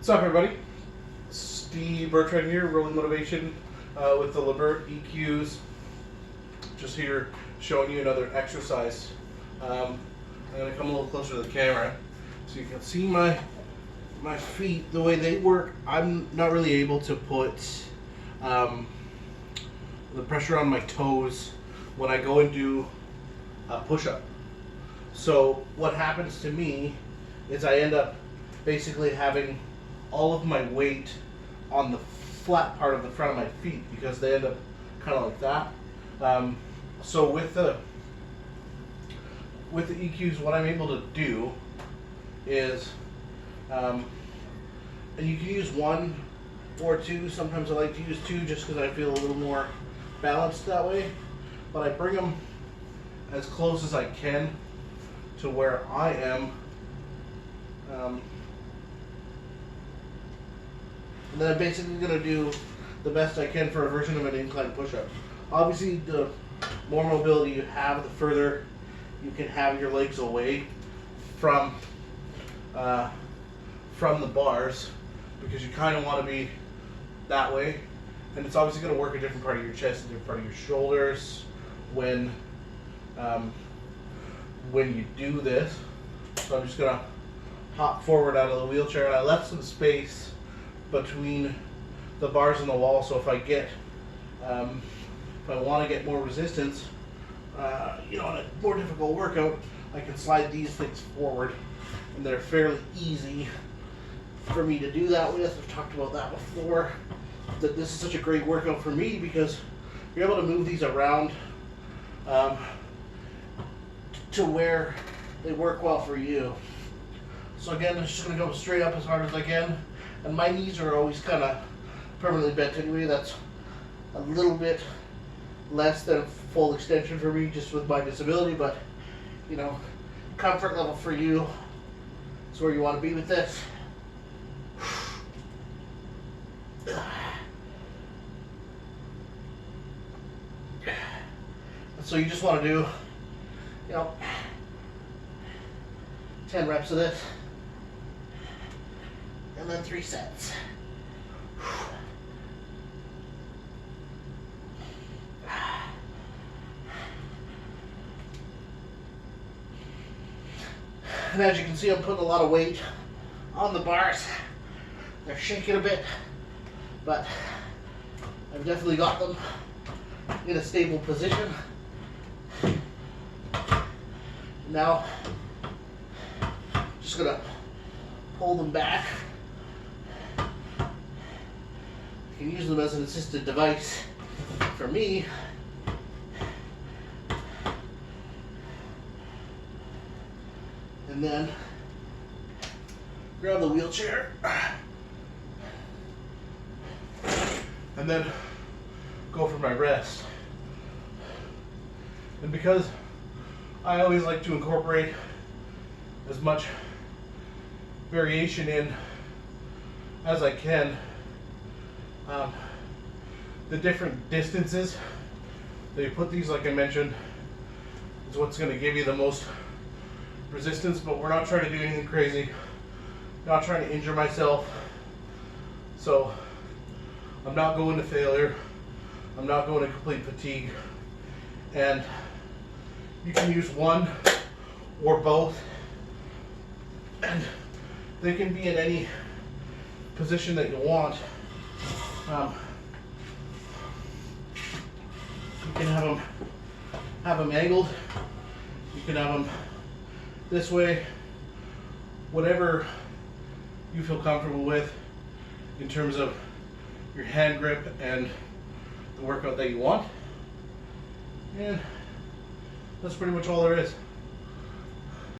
What's up, everybody? Steve Bertrand here, Rolling Motivation with the Lebert EQs. Just here showing you another exercise. I'm going to come a little closer to the camera so you can see my feet, the way they work. I'm not really able to put the pressure on my toes when I go and do a push-up. So what happens to me is I end up basically having all of my weight on the flat part of the front of my feet because they end up kind of like that. So with the EQs, what I'm able to do is, and you can use one or two. Sometimes I like to use two just because I feel a little more balanced that way. But I bring them as close as I can to where I am. And then I'm basically going to do the best I can for a version of an incline push-up. Obviously, the more mobility you have, the further you can have your legs away from the bars, because you kind of want to be that way. And it's obviously going to work a different part of your chest, a different part of your shoulders when you do this. So I'm just going to hop forward out of the wheelchair, and I left some space between the bars and the wall, so if I get if I want to get more resistance, on a more difficult workout, I can slide these things forward, and they're fairly easy for me to do that with. I've talked about that before, that this is such a great workout for me because you're able to move these around to where they work well for you. So again, I'm just going to go straight up as hard as I can. And my knees are always kind of permanently bent anyway. That's a little bit less than full extension for me just with my disability, but comfort level for you is where you want to be with this. And so you just want to do 10 reps of this, and then 3 sets. And as you can see, I'm putting a lot of weight on the bars. They're shaking a bit, but I've definitely got them in a stable position. Now, just gonna pull them back. You can use them as an assisted device for me. And then grab the wheelchair and then go for my rest. And because I always like to incorporate as much variation in as I can, the different distances that you put these, like I mentioned, is what's going to give you the most resistance. But we're not trying to do anything crazy, not trying to injure myself, so I'm not going to failure, I'm not going to complete fatigue. And you can use one or both, and they can be in any position that you want. You can have them angled. You can have them this way. Whatever you feel comfortable with in terms of your hand grip and the workout that you want. And that's pretty much all there is.